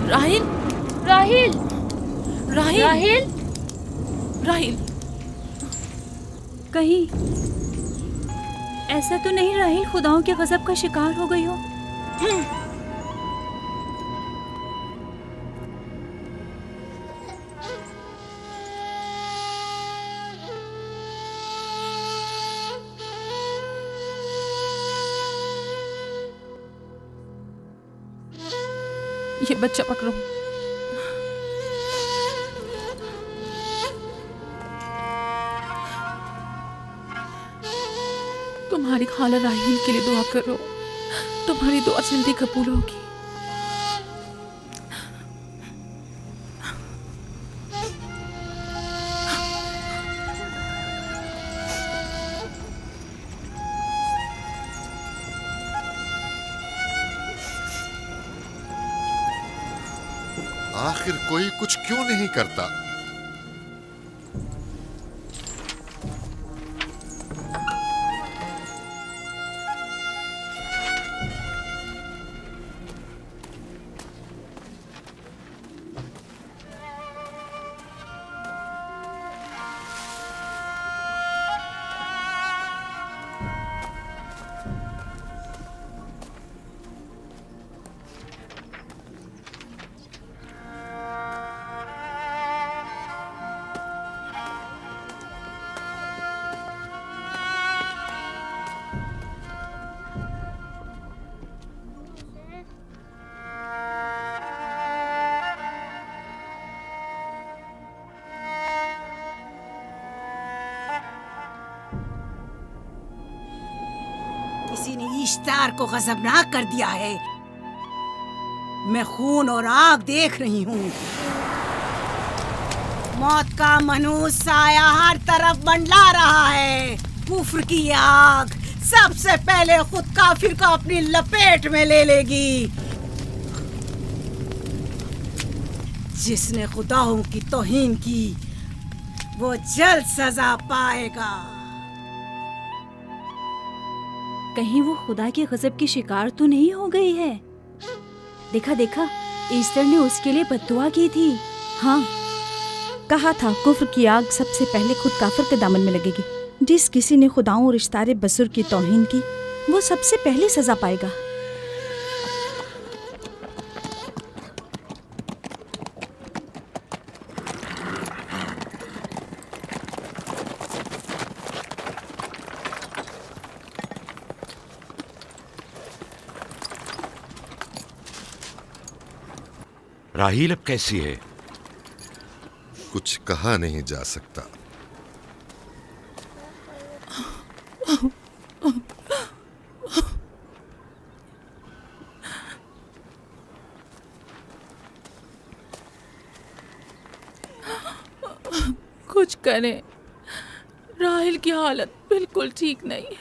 राहिल, राहिल, राहिल, राहिल, राहिल। कहीं ऐसा तो नहीं राहिल खुदाओं के गजब का शिकार हो गई हो? ये बच्चा पकड़ो। तुम्हारी खाला राहिल के लिए दुआ करो, तुम्हारी दुआ जल्दी कबूल होगी। आखिर कोई कुछ क्यों नहीं करता? किसी ने इश्तार को गजबनाक कर दिया है। मैं खून और आग देख रही हूँ। मौत का मनहूस साया हर तरफ मंडला रहा है। कुफ्र की आग सबसे पहले खुद काफिर को अपनी लपेट में ले लेगी। जिसने खुदाओं की तौहीन की वो जल्द सजा पाएगा। कहीं वो खुदा के गजब की शिकार तो नहीं हो गई है? देखा देखा, ईस्टर ने उसके लिए बद्दुआ की थी। हाँ, कहा था कुफ्र की आग सबसे पहले खुद काफिर के दामन में लगेगी। जिस किसी ने खुदाओं और इश्तारे बसुर की तौहीन की वो सबसे पहले सजा पाएगा। राहील अब कैसी है? कुछ कहा नहीं जा सकता। कुछ करें, राहिल की हालत बिल्कुल ठीक नहीं।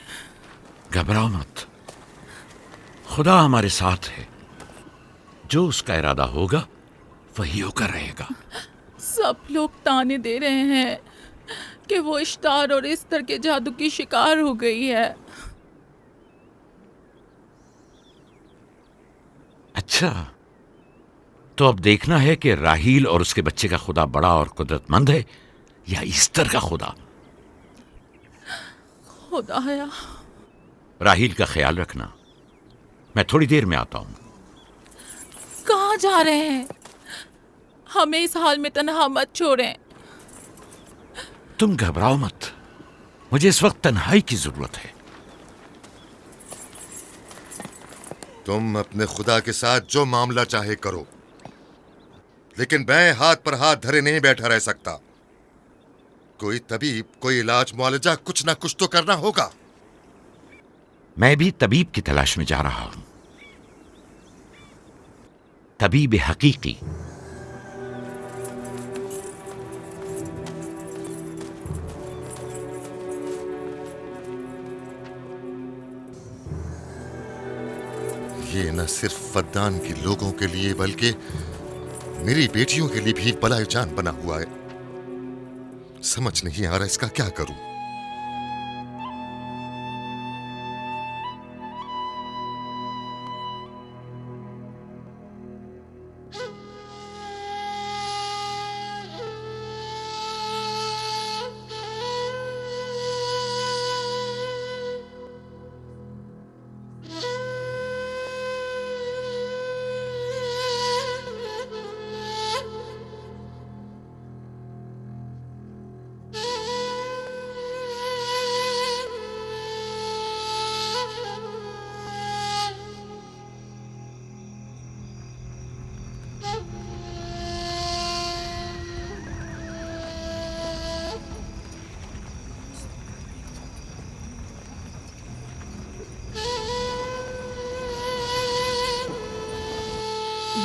घबराओ मत, खुदा हमारे साथ है। जो उसका इरादा होगा वही होकर रहेगा। सब लोग ताने दे रहे हैं कि वो इश्तार और इस्तर के जादू की शिकार हो गई है। अच्छा, तो अब देखना है कि राहील और उसके बच्चे का खुदा बड़ा और कुदरतमंद है या ईस्टर का खुदा। खुदाया, राहील का ख्याल रखना। मैं थोड़ी देर में आता हूं। कहाँ जा रहे हैं? हमें इस हाल में तन्हा मत छोड़ें। तुम घबराओ मत, मुझे इस वक्त तन्हाई की जरूरत है। तुम अपने खुदा के साथ जो मामला चाहे करो, लेकिन मैं हाथ पर हाथ धरे नहीं बैठा रह सकता। कोई तबीब, कोई इलाज, मुआलजा, कुछ ना कुछ तो करना होगा। मैं भी तबीब की तलाश में जा रहा हूं, तबीब हकीकी। ये न सिर्फ फद्दान के लोगों के लिए बल्कि मेरी बेटियों के लिए भी बलाए जान बना हुआ है। समझ नहीं आ रहा इसका क्या करूं।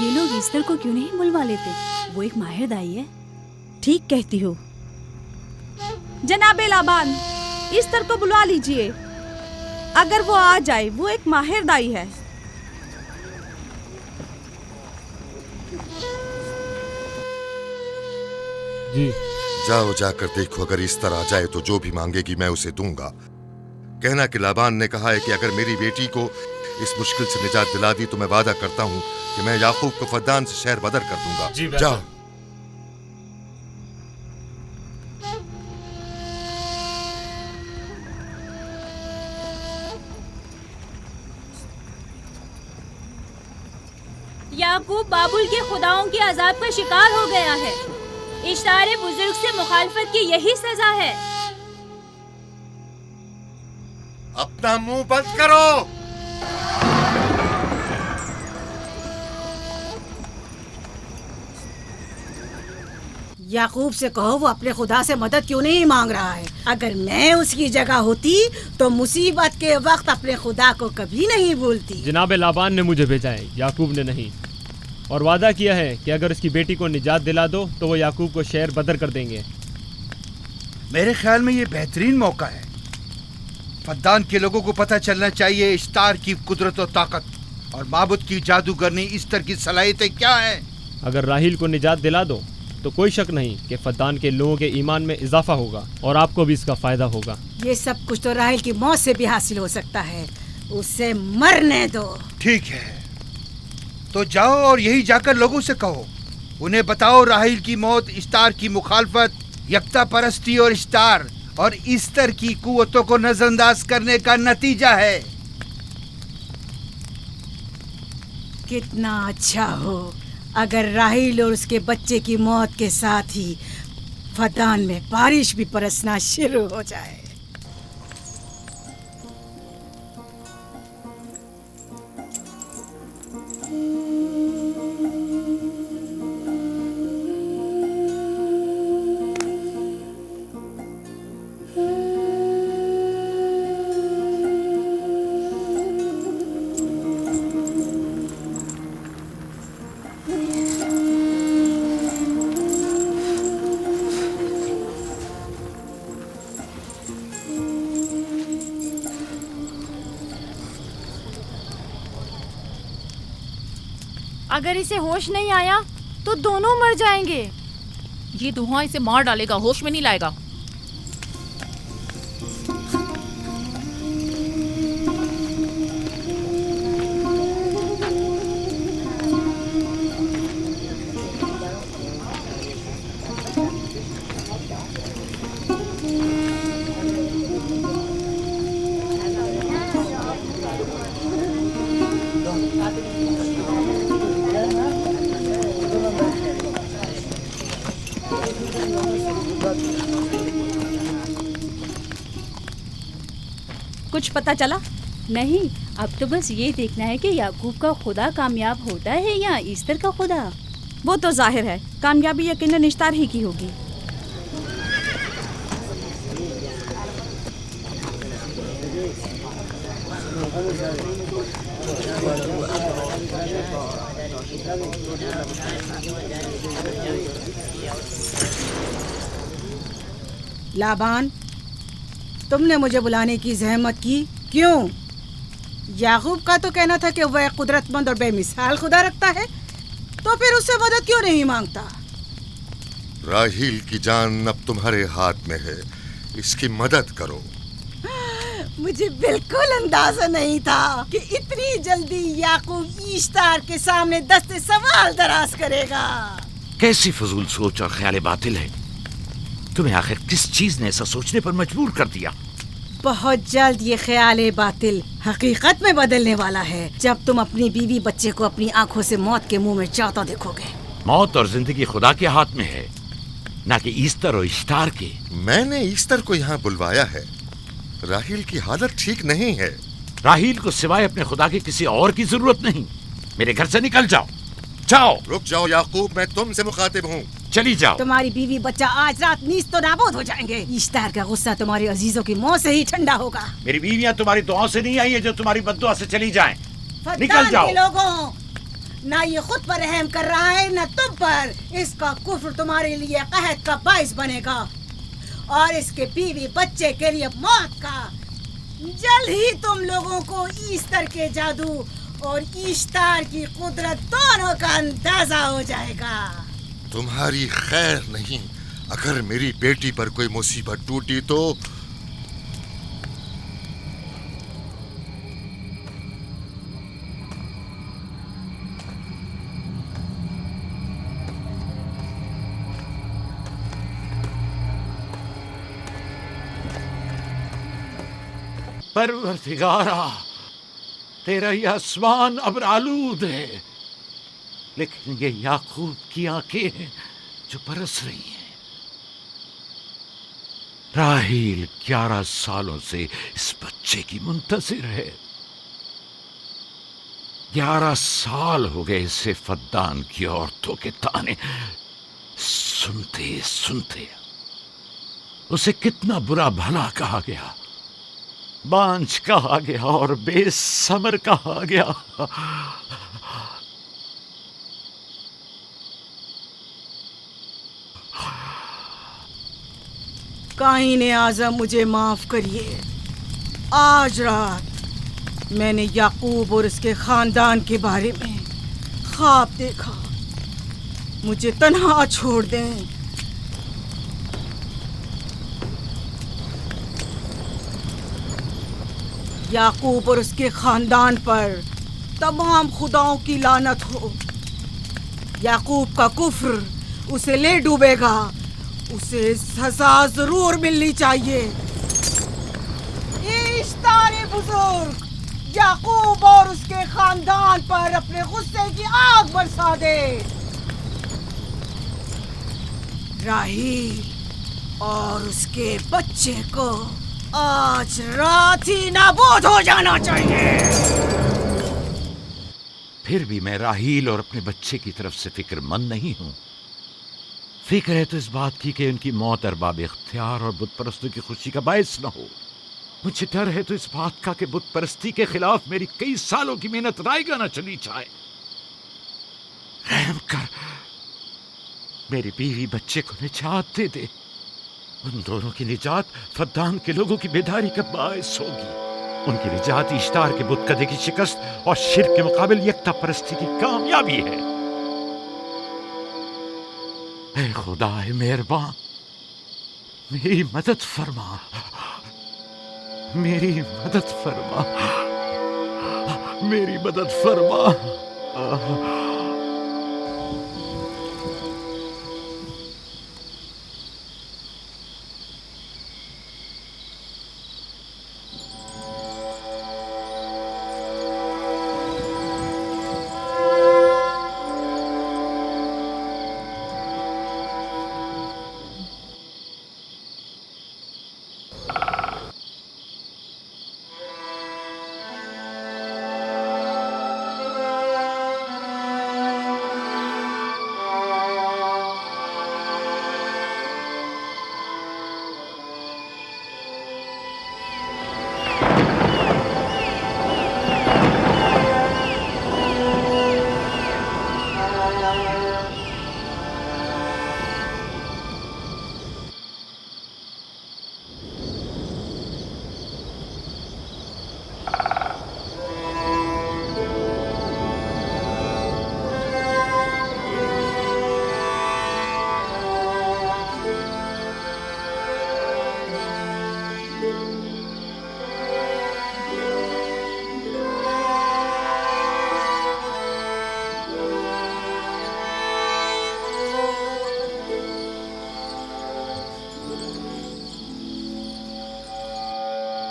ये लोग ईस्टर को क्यों नहीं बुलवा लेते? वो एक माहिर दाई है। ठीक कहती हो। जनाबे लाबान, ईस्टर को बुलवा लीजिए। अगर वो आ जाए, वो एक माहिर दाई है। जी जाओ, जाकर देखो, अगर इस तरह आ जाए तो जो भी मांगेगी मैं उसे दूंगा। कहना कि लाबान ने कहा है कि अगर मेरी बेटी को इस मुश्किल से निजात दिला दी तो मैं वादा करता हूँ कि मैं याकूब को फद्दान से शहर बदर कर दूंगा। जाओ। याकूब बाबुल के खुदाओं के अजाब का शिकार हो गया है। इश्तारे बुजुर्ग से मुखालफत की यही सजा है। अपना मुंह बंद करो। याकूब से कहो वो अपने खुदा से मदद क्यों नहीं मांग रहा है। अगर मैं उसकी जगह होती तो मुसीबत के वक्त अपने खुदा को कभी नहीं भूलती। जनाब लाबान ने मुझे भेजा है, याकूब ने नहीं, और वादा किया है कि अगर उसकी बेटी को निजात दिला दो तो वो याकूब को शहर बदर कर देंगे। मेरे ख्याल में ये बेहतरीन मौका है। फद्दान के लोगों को पता चलना चाहिए इश्तार की कुदरत और ताकत और माबुद की जादूगरनी ईस्टर की सलाहियतें क्या हैं। अगर राहील को निजात दिला दो तो कोई शक नहीं कि फद्दान के लोगों के ईमान में इजाफा होगा और आपको भी इसका फायदा होगा। ये सब कुछ तो राहील की मौत से भी हासिल हो सकता है। उसे मरने दो। ठीक है, तो जाओ और यही जाकर लोगों से कहो, उन्हें बताओ राहील की मौत इश्तार की मुखालफत, यकता परस्ती और इश्तार और ईस्टर की कुव्वतों को नजरअंदाज करने का नतीजा है। कितना अच्छा हो अगर राहील और उसके बच्चे की मौत के साथ ही फद्दान में बारिश भी बरसना शुरू हो जाए। अगर इसे होश नहीं आया तो दोनों मर जाएंगे। ये धुआं इसे मार डालेगा, होश में नहीं लाएगा। कुछ पता चला? नहीं, अब तो बस ये देखना है कि याकूब का खुदा कामयाब होता है या ईस्टर का खुदा। वो तो जाहिर है कामयाबी यकीनन इश्तार ही की होगी। लाबान, तुमने मुझे बुलाने की जहमत की, क्यों? याकूब का तो कहना था कि वह कुदरतमंद और बेमिसाल खुदा रखता है, तो फिर उससे मदद क्यों नहीं मांगता? राहील की जान अब तुम्हारे हाथ में है, इसकी मदद करो। मुझे बिल्कुल अंदाजा नहीं था कि इतनी जल्दी याकूब ईश्तार के सामने दस्ते सवाल दराज करेगा। कैसी फजूल सोच और ख्याल बातिल है। तुम्हें आखिर किस चीज ने ऐसा सोचने पर मजबूर कर दिया? बहुत जल्द ये ख्याल बातिल हकीकत में बदलने वाला है, जब तुम अपनी बीवी बच्चे को अपनी आंखों से मौत के मुंह में जाता देखोगे। मौत और जिंदगी खुदा के हाथ में है, ना कि ईस्टर और इश्तार के। मैंने ईस्टर को यहाँ बुलवाया है। राहील की हालत ठीक नहीं है। राहील को सिवाय अपने खुदा के किसी और की जरूरत नहीं। मेरे घर से निकल जाओ। जाओ। रुक जाओ याकूब, मैं तुमसे मुखातिब हूँ। चली जाओ। तुम्हारी बीवी बच्चा आज रात नीज तो नाबूद हो जाएंगे। इश्तार का गुस्सा तुम्हारे अजीजों की मौत से ही ठंडा होगा। मेरी बीवियां तुम्हारी दुआओं से नहीं आई है जो तुम्हारी बद्दुआ से चली जाएं। निकल जाओ। लोगों, ना ये खुद पर रहम कर रहा है न तुम पर। इसका कुफ्र तुम्हारे लिए कहत का बाइस बनेगा और इसके बीवी बच्चे के लिए मौत का। जल्द ही तुम लोगों को ईस्टर के जादू और ईस्टर की कुदरत दोनों का अंदाजा हो जाएगा। तुम्हारी खैर नहीं, अगर मेरी बेटी पर कोई मुसीबत टूटी तो परवरदिगारा, तेरा ये आसमान अब आलूद है, लेकिन ये याकूब की आंखें हैं जो बरस रही हैं। राहील 11 सालों से इस बच्चे की मुंतजिर है। 11 साल हो गए इसे फद्दान की औरतों के ताने सुनते सुनते। उसे कितना बुरा भला कहा गया, बांझ कहा गया और बेसमर कहा गया। काईन आज़म, मुझे माफ करिए। आज रात मैंने याकूब और उसके खानदान के बारे में ख्वाब देखा। मुझे तन्हा छोड़ दें। याकूब और उसके खानदान पर तमाम खुदाओं की लानत हो। याकूब का कुफ्र उसे ले डूबेगा। उसे सजा जरूर मिलनी चाहिए। इश्तारे बुजुर्ग, याकूब और उसके खानदान पर अपने गुस्से की आग बरसा दे। राहील और उसके बच्चे को आज रात ही नाबूद हो जाना चाहिए। फिर भी मैं राहील और अपने बच्चे की तरफ से फिक्रमंद नहीं हूं। फिक्र है तो इस बात की कि उनकी मौत अरबाब इख्तियार और बुत परस्तों की खुशी का बायस न हो। मुझे डर है तो इस बात का कि बुत परस्ती के खिलाफ मेरी कई सालों की मेहनत रायगा न चली जाए। रहम कर, मेरी बीवी बच्चे को निजात दे दे। उन दोनों की निजात फद्दान के लोगों की बेदारी का बायस होगी। उनकी निजात इश्तार के बुत कदे की शिकस्त और शिर्क के मुकाबिल यकता परस्ती की कामयाबी है। ऐ खुदा है मेहरबान, मेरी मदद फरमा, मेरी मदद फरमा, मेरी मदद फरमा।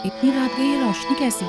इतनी रात गई, ये रोशनी कैसी?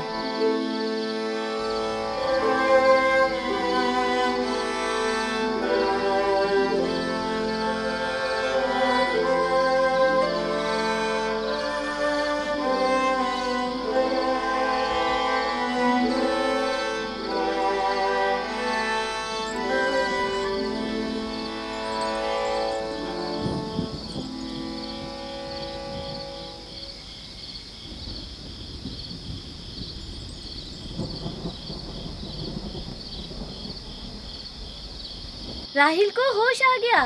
राहिल को होश आ गया।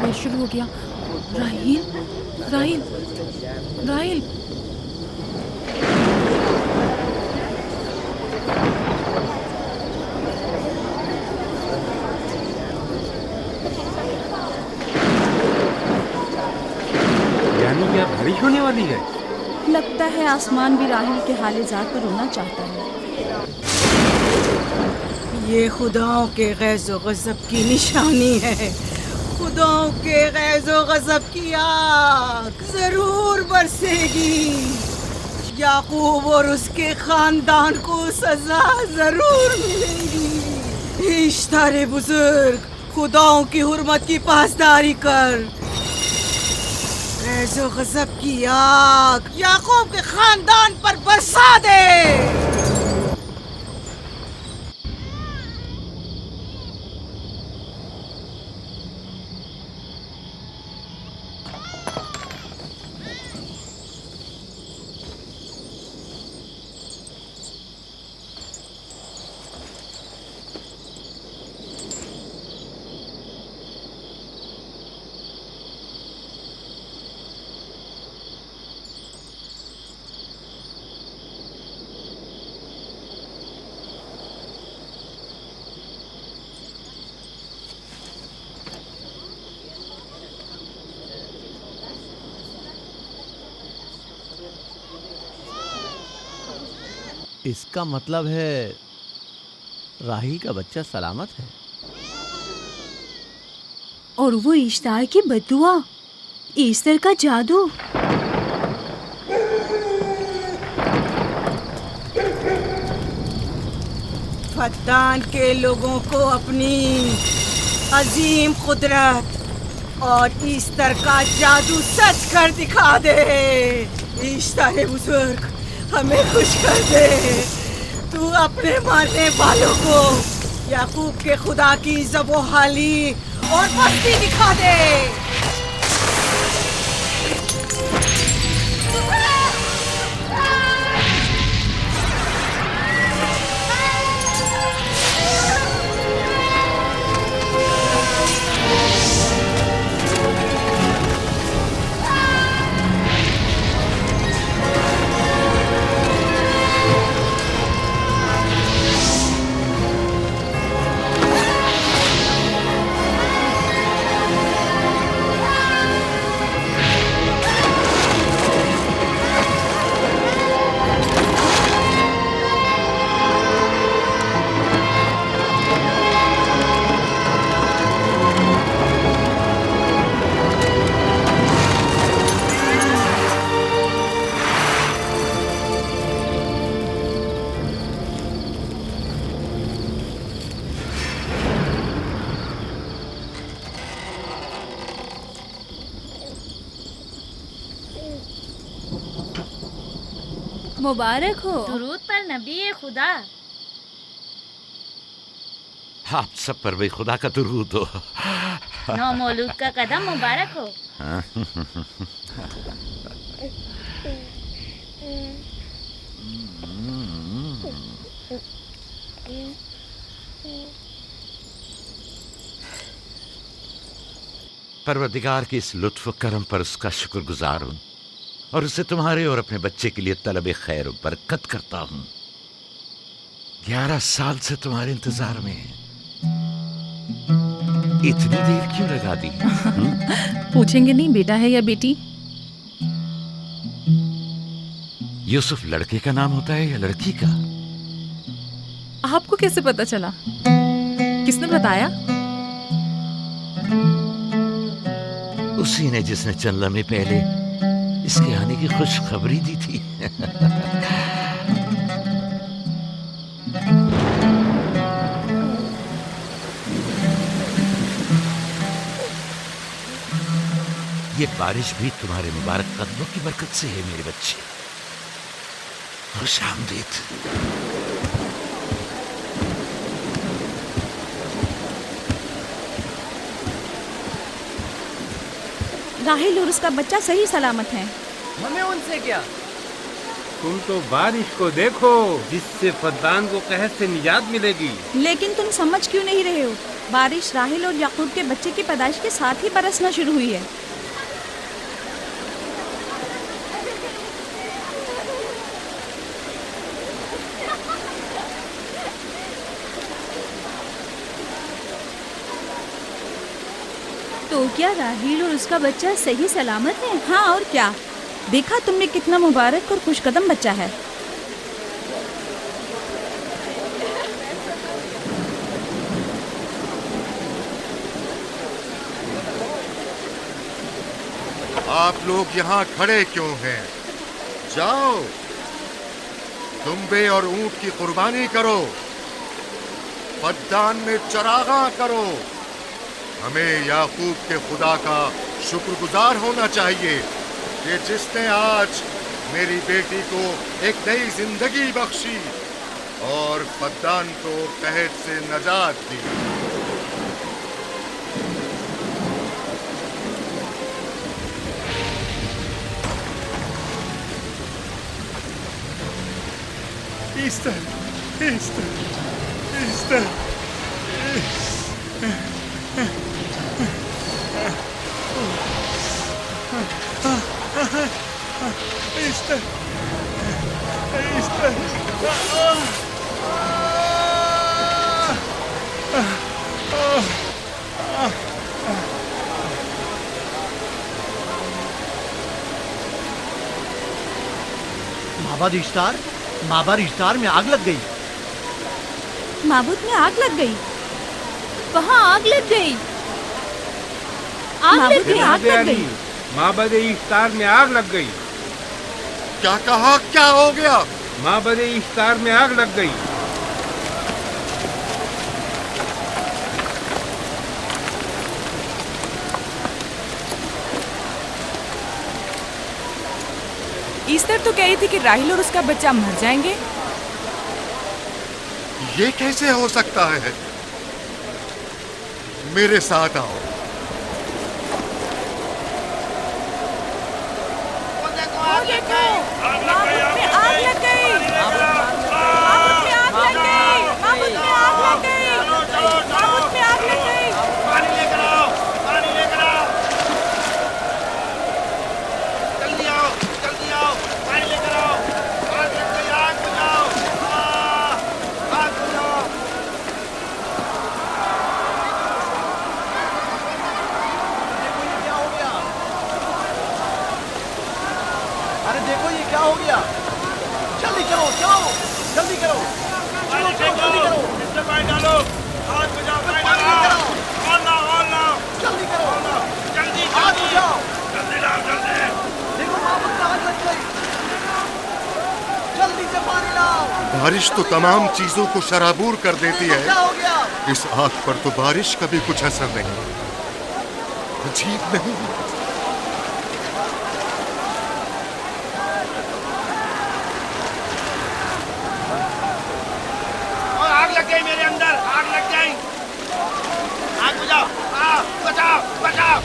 ये शुरू हो गया। राहिल, राहिल, राहिल। यानी क्या बारिश होने वाली है? लगता है आसमान भी राहिल के हाले ज़ात पर रोना चाहता है। ये खुदाओं के गैज़ो गज़ब की निशानी है। खुदाओं के गैज़ो गज़ब की आग जरूर बरसेगी। याकूब और उसके खानदान को सजा जरूर मिलेगी। इश्तारे बुजुर्ग, खुदाओं की हुर्मत की पासदारी कर। गैज़ो गज़ब की आग याकूब के खानदान पर बरसा दे। इसका मतलब है राहिल का बच्चा सलामत है। और वो इश्तार की बद्दुआ, ईस्टर का जादू। फद्दान के लोगों को अपनी अजीम कुदरत और ईस्टर का जादू सच कर दिखा दे। ईस्टर बुजुर्ग, हमें खुश कर दे। तू अपने मारने वालों को याकूब के खुदा की ज़बोहाली और मस्ती दिखा दे। मुबारक हो। दुरूद पर नबी खुदा। आप सब पर भी खुदा का दुरूद हो। नौ मौलूद का कदम मुबारक हो। परवरदिगार की इस लुत्फ करम पर उसका शुक्रगुजार हूँ और उसे तुम्हारे और अपने बच्चे के लिए तलब खैर और बरकत करता हूँ। 11 साल से तुम्हारे इंतजार में है। इतनी देर क्यों लगा दी? पूछेंगे नहीं बेटा है या बेटी? यूसुफ लड़के का नाम होता है या लड़की का? आपको कैसे पता चला? किसने बताया? उसी ने जिसने चंद लम्हे पहले इसके आने की खुशखबरी दी थी। ये बारिश भी तुम्हारे मुबारक कदमों की बरकत से है मेरे बच्चे। खुश आमदीद। राहिल और उसका बच्चा सही सलामत हैं। हमें उनसे क्या? तुम तो बारिश को देखो, जिससे फद्दान को कहर से निजात मिलेगी। लेकिन तुम समझ क्यों नहीं रहे हो? बारिश राहिल और याकूब के बच्चे की पैदाइश के साथ ही बरसना शुरू हुई है। तो क्या राहिल और उसका बच्चा सही सलामत है? हाँ और क्या, देखा तुमने कितना मुबारक और खुशकदम बच्चा है। आप लोग यहाँ खड़े क्यों हैं? जाओ, दुम्बे और ऊंट की कुर्बानी करो, फद्दान में चरागा करो। हमें याकूब के खुदा का शुक्रगुजार होना चाहिए कि जिसने आज मेरी बेटी को एक नई जिंदगी बख्शी और फद्दान को कहर से नजात दी। Easter, Easter, Easter. Easter, Easter. माबाद इश्तार, माबाद इश्तार में आग लग गई। माबूद में आग लग गई। वहाँ आग लग गई। माबूद में आग लग गई। माबद इफ्तार में आग लग गई। क्या कहा? क्या हो गया? माबद इफ्तार में आग लग गई। ईस्टर तो कह रही थी कि राहिल और उसका बच्चा मर जाएंगे। ये कैसे हो सकता है? मेरे साथ आओ। बारिश तो तमाम चीजों को शराबूर कर देती है, इस आग पर तो बारिश का भी कुछ असर नहीं। अजीब नहीं? और आग लग गई मेरे अंदर, आग लग गई। आग बुझाओ, बचाओ, बचाओ।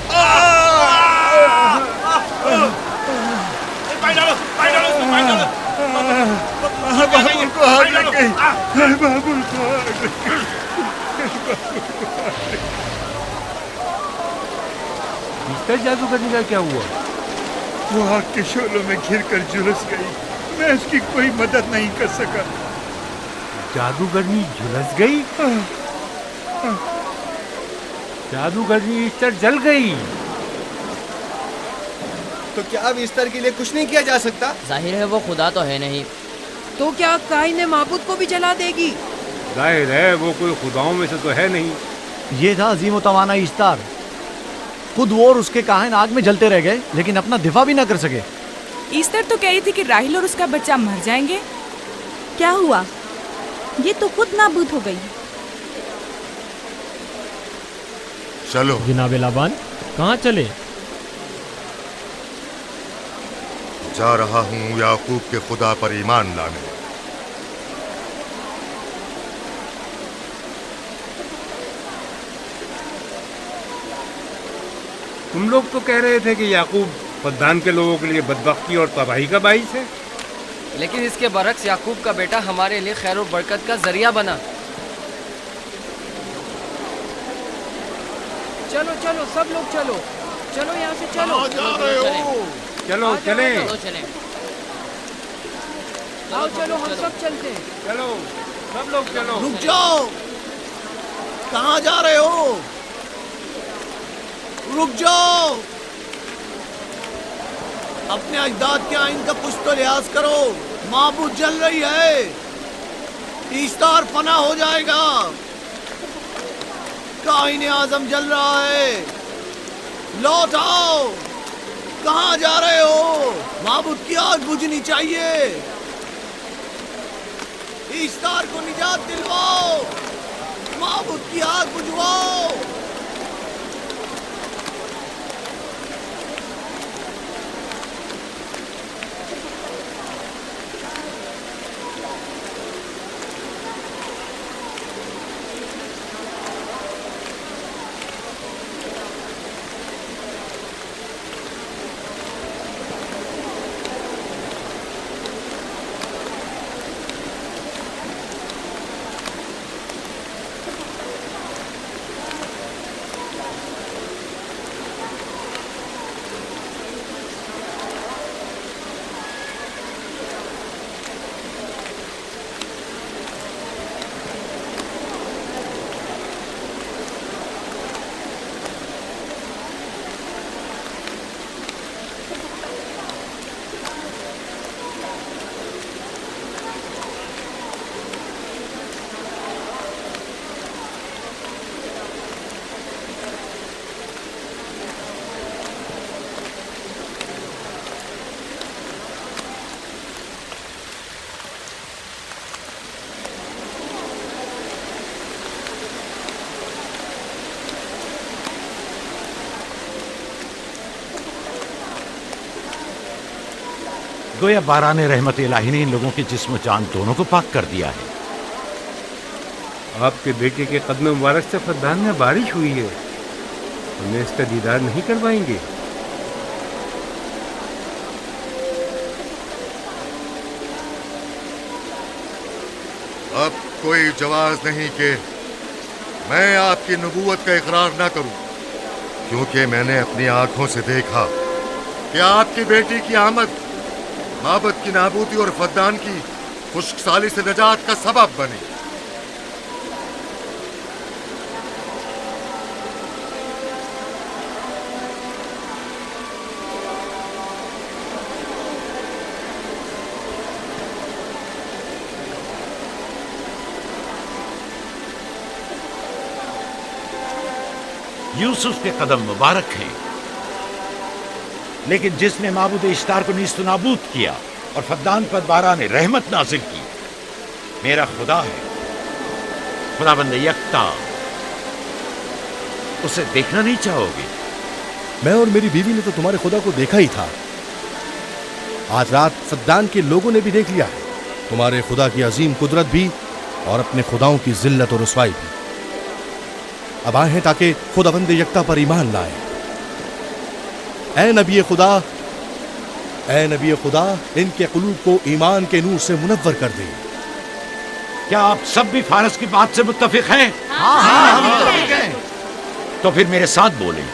पानी डालो, पानी डालो, पानी डालो। बाबुल को आग लग गई। बाबुल को आग लग गई। मिस्टर जादूगरनी का क्या हुआ? वो आग के शोलों में घिरकर झुलस गई। मैं उसकी कोई मदद नहीं कर सका। जादूगरनी झुलस गई? जादूगरनी ईस्टर जल गई। तो क्या अब ईस्टर के लिए कुछ नहीं किया जा सकता? जाहिर है वो खुदा तो है नहीं। तो क्या काइन माबूद को भी जला देगी? जाहिर है वो कोई खुदाओं में से तो है नहीं। ये था अजीम व तवाना इश्तार। खुद वो और उसके काहिन आग में जलते रह गए, लेकिन अपना दिफा भी ना कर सके। ईस्टर तो कह रही थी कि राहिल और उसका बच्चा मर जाएंगे। क्या हुआ? ये तो खुद नाबूद हो गई। चलो जनाब लाबान, कहाँ चले? जा रहा हूँ याकूब के खुदा पर ईमान लाने। तुम लोग तो कह रहे थे कि याकूब फद्दान के लोगों के लिए बदबख्ती और तबाही का बाइस है। लेकिन इसके बरक्स याकूब का बेटा हमारे लिए खैर और बरकत का जरिया बना। चलो चलो सब लोग चलो, चलो यहाँ से चलो। चलो चले। चलो चले। आओ चलो हम सब चलते हैं। चलो सब लोग चलो। रुक जाओ, कहाँ जा रहे हो? रुक जाओ, अपने अजदाद के आइन का कुछ तो लिहाज करो। माबूद जल रही है, ईस्तार फना हो जाएगा। काइन आजम जल रहा है, लौट आओ। कहाँ जा रहे हो? माबूद की आग बुझनी चाहिए। ईस्तार को निजात दिलवाओ, माबूद की आग बुझवाओ। गोया बाराने रहमत इलाही ने इन लोगों के जिस्म जान दोनों को पाक कर दिया है। आपके बेटे के कदम मुबारक से फद्दान में बारिश हुई है, हमें इसका दीदार नहीं करवाएंगे? अब कोई जवाज नहीं कि मैं आपकी नबूवत का इकरार ना करूं, क्योंकि मैंने अपनी आंखों से देखा कि आपकी बेटी की आमद माबद की नाबूदी और फद्दान की खुश्कसाली से निजात का सबब बनी। यूसुफ के कदम मुबारक हैं, लेकिन जिसने माबूद इश्तार को नीस्त नाबूद किया और फद्दान पर बारा ने रहमत नाजिल की, मेरा खुदा है, खुदाबंद यकता। उसे देखना नहीं चाहोगे? मैं और मेरी बीवी ने तो तुम्हारे खुदा को देखा ही था। आज रात फद्दान के लोगों ने भी देख लिया है तुम्हारे खुदा की अजीम कुदरत भी और अपने खुदाओं की जिल्लत और रुसवाई भी। अब आए हैं ताकि खुदाबंद यकता पर ईमान लाए। ऐ नबी खुदा, इनके कुलूब को ईमान के नूर से मुनव्वर कर दे। क्या आप सब भी फारस की बात से मुत्तफिक हैं? हाँ, हम मुत्तफिक हैं। तो फिर मेरे साथ बोलें।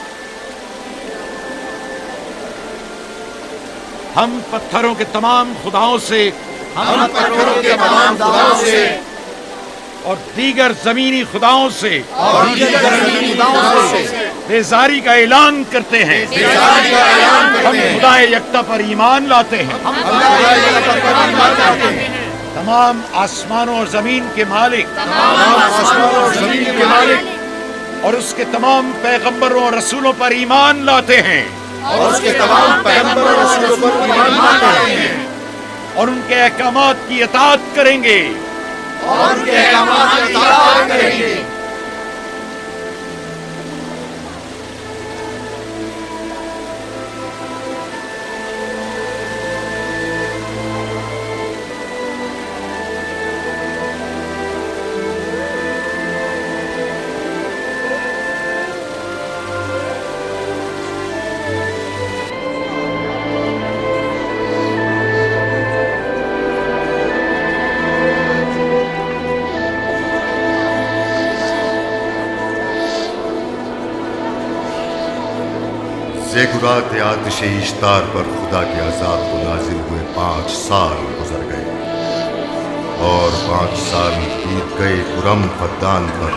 हम पत्थरों के तमाम खुदाओं से और दीगर जमीनी खुदाओं से बेजारी का ऐलान करते हैं। हम खुदा यकता पर ईमान लाते हैं। तमाम आसमानों और जमीन के मालिक और उसके तमाम पैगंबरों और रसूलों पर ईमान लाते हैं और उनके अहकामात की इताअत करेंगे। बेगुरात आतिशे इश्तार पर खुदा के अजाब को नाजिल हुए 5 साल गुजर गए और 5 साल बीत गए कुरम फद्दान पर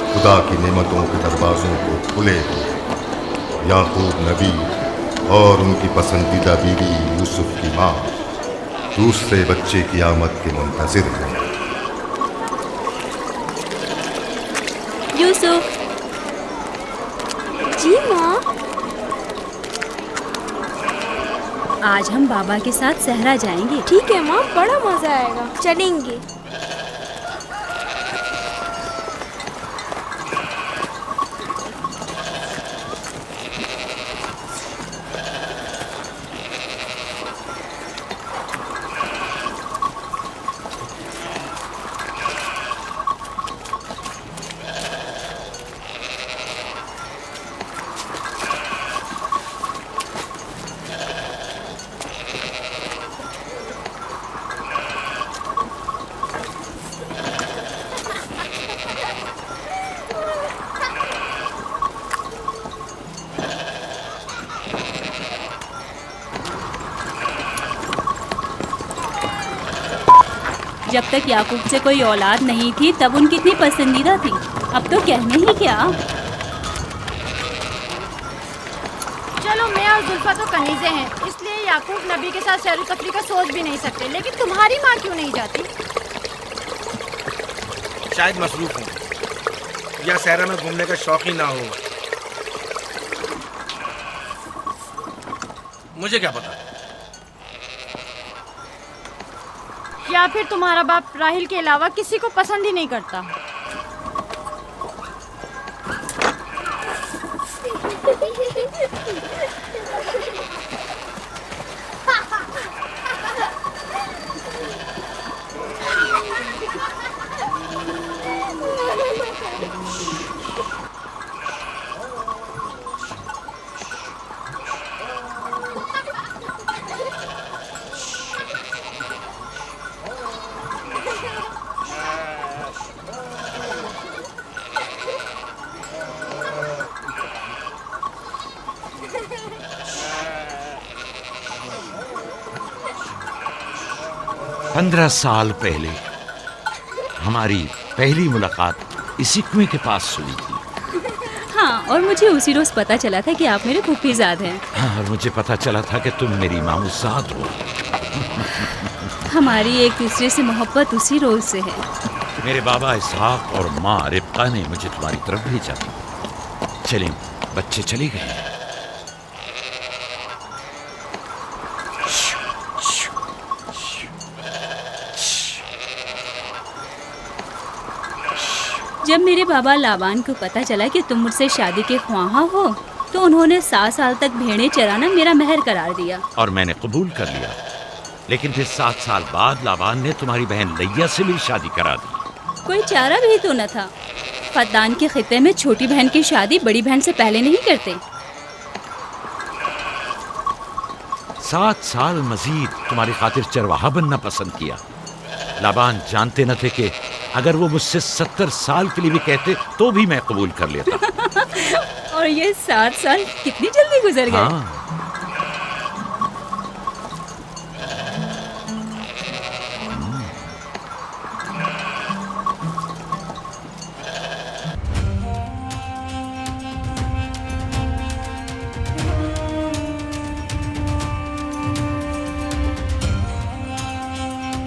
खुदा की नेमतों के दरवाजों को खुले हुए। याकूब नबी और उनकी पसंदीदा बीवी यूसुफ की माँ दूसरे बच्चे की आमद के मुंतजिर हैं। यूसुफ। जी माँ। आज हम बाबा के साथ सहरा जाएंगे। ठीक है माँ, बड़ा मजा आएगा, चलेंगे। जब तक याकूब से कोई औलाद नहीं थी तब उनकी इतनी पसंदीदा थी, अब तो कहने ही क्या। चलो, मैं और जुल्फा तो कनीज़े हैं, इसलिए याकूब नबी के साथ सैर तफरी का सोच भी नहीं सकते। लेकिन तुम्हारी माँ क्यों नहीं जाती? शायद मसरूफ हूँ या सहरा में घूमने का शौक ही ना हो, मुझे क्या पता। या फिर तुम्हारा बाप राहिल के अलावा किसी को पसंद ही नहीं करता। पंद्रह साल पहले हमारी पहली मुलाकात इसी कुएं के पास हुई थी। हाँ, और मुझे उसी रोज पता चला था कि आप मेरे फूफीजाद हैं। हाँ, और मुझे पता चला था कि तुम मेरी मामूजाद हो। हमारी एक दूसरे से मोहब्बत उसी रोज से है। मेरे बाबा इसहाक और माँ रिब्का ने मुझे तुम्हारी तरफ भेजा था। चलें, बच्चे चले गए। जब मेरे बाबा लाबान को पता चला कि तुम मुझसे शादी के ख्वाहा हो तो उन्होंने 7 साल तक भेड़ें चराना मेरा महर करार दिया। और मैंने कबूल कर लिया। लेकिन फिर 7 साल बाद लाबान ने तुम्हारी बहन लैया से मेरी शादी करा दी। कोई चारा भी तो न था। फद्दान के खित्ते में छोटी बहन की शादी बड़ी बहन से पहले नहीं करते। 7 साल मजीद तुम्हारी खातिर चरवाहा बनना पसंद किया। लाबान जानते न थे कि अगर वो मुझसे 70 साल के लिए भी कहते तो भी मैं कबूल कर लेता। और ये 7 साल कितनी जल्दी गुजर गए। हाँ,